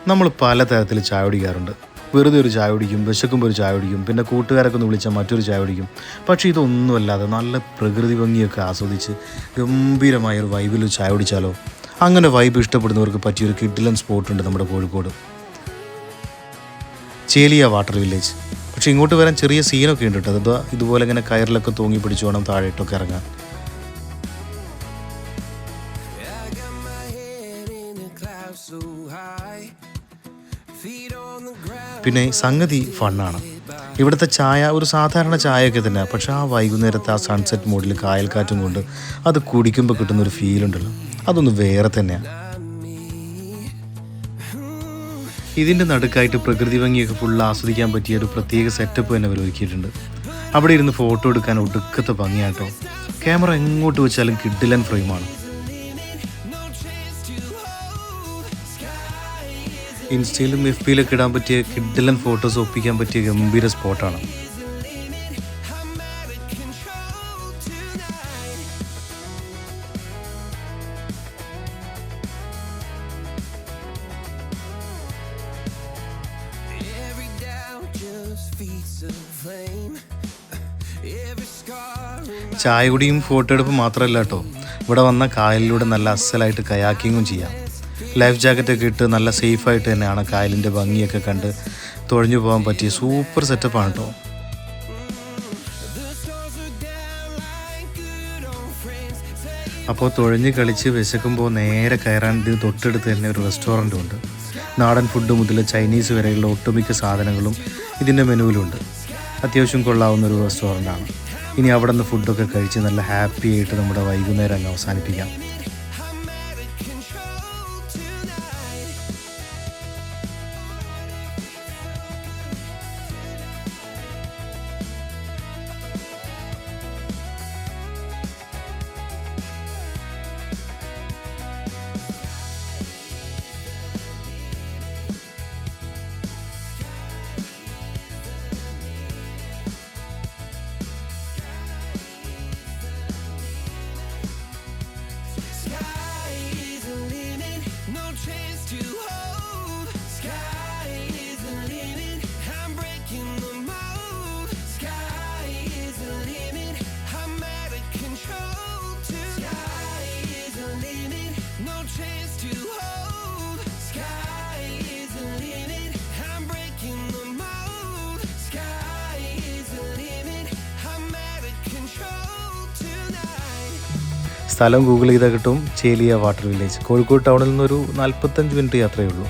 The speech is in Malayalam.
നമ്മൾ പലതരത്തിൽ ചായ കുടിക്കാറുണ്ട്. വെറുതെ ഒരു ചായ കുടിക്കും, വിശക്കുമ്പോൾ ഒരു ചായ കുടിക്കും, പിന്നെ കൂട്ടുകാരൊക്കെ ഒന്ന് വിളിച്ചാൽ മറ്റൊരു ചായ കുടിക്കും. പക്ഷേ ഇതൊന്നുമല്ലാതെ നല്ല പ്രകൃതി ഭംഗിയൊക്കെ ആസ്വദിച്ച് ഗംഭീരമായൊരു വൈബിൽ ചായ കുടിച്ചാലോ? അങ്ങനെ വൈബ് ഇഷ്ടപ്പെടുന്നവർക്ക് പറ്റിയൊരു കിഡിലൻ സ്പോട്ടുണ്ട് നമ്മുടെ കോഴിക്കോട്, ചേലിയ വാട്ടർ വില്ലേജ്. പക്ഷേ ഇങ്ങോട്ട് വരാൻ ചെറിയ സീനൊക്കെ ഉണ്ട് കേട്ടോ. അത് ഇതുപോലെ ഇങ്ങനെ കയറിലൊക്കെ തൂങ്ങി പിടിച്ച് വേണം താഴെയിട്ടൊക്കെ ഇറങ്ങാൻ. പിന്നെ സംഗതി ഫണ്ണാണ്. ഇവിടുത്തെ ചായ ഒരു സാധാരണ ചായയൊക്കെ തന്നെ, പക്ഷേ ആ വൈകുന്നേരത്തെ ആ സൺസെറ്റ് മൂഡിൽ കായൽക്കാറ്റും കൊണ്ട് അത് കുടിക്കുമ്പോൾ കിട്ടുന്നൊരു ഫീലുണ്ടല്ലോ, അതൊന്ന് വേറെ തന്നെയാണ്. ഇതിൻ്റെ നടുക്കായിട്ട് പ്രകൃതി ഭംഗിയൊക്കെ ഫുള്ള് ആസ്വദിക്കാൻ പറ്റിയ ഒരു പ്രത്യേക സെറ്റപ്പ് തന്നെ അവർ ഒരുക്കിയിട്ടുണ്ട്. അവിടെ ഇരുന്ന് ഫോട്ടോ എടുക്കാൻ ഒടുക്കത്തെ ഭംഗിയാട്ടോ. ക്യാമറ എങ്ങോട്ട് വെച്ചാലും കിഡിലൻ ഫ്രെയിമാണ്. ഇൻസ്റ്റയിലും എഫ് പിയിലൊക്കെ ഇടാൻ പറ്റിയ കിഡിലൻ ഫോട്ടോസ് ഒപ്പിക്കാൻ പറ്റിയ ഗംഭീര സ്പോട്ടാണ്. ചായ കുടിയും ഫോട്ടോ എടുപ്പ് മാത്രമല്ല കേട്ടോ, ഇവിടെ വന്ന കായലിലൂടെ നല്ല അസലായിട്ട് കയാക്കിങ്ങും ചെയ്യാം. ലൈഫ് ജാക്കറ്റൊക്കെ ഇട്ട് നല്ല സേഫായിട്ട് തന്നെയാണ് കായലിൻ്റെ ഭംഗിയൊക്കെ കണ്ട് തുഴഞ്ഞു പോകാൻ പറ്റിയ സൂപ്പർ സെറ്റപ്പാണ് കേട്ടോ. അപ്പോൾ തുഴഞ്ഞ് കളിച്ച് വിശക്കുമ്പോൾ നേരെ കയറാൻ ഇത് തൊട്ടടുത്ത് തന്നെ ഒരു റെസ്റ്റോറൻറ്റും ഉണ്ട്. നാടൻ ഫുഡ് മുതൽ ചൈനീസ് വരെയുള്ള ഒട്ടുമിക്ക സാധനങ്ങളും ഇതിൻ്റെ മെനുവിലുണ്ട്. അത്യാവശ്യം കൊള്ളാവുന്നൊരു റെസ്റ്റോറൻ്റാണ്. ഇനി അവിടെ നിന്ന് ഫുഡൊക്കെ കഴിച്ച് നല്ല ഹാപ്പി ആയിട്ട് നമ്മുടെ വൈകുന്നേരം അങ്ങ് അവസാനിപ്പിക്കാം. സ്ഥലം ഗൂഗിൾ ചെയ്താൽ കിട്ടും, ചേലിയ വാട്ടർ വില്ലേജ്. കോഴിക്കോട് ടൗണിൽ നിന്നൊരു 45 മിനിറ്റ് യാത്രയേ ഉള്ളൂ.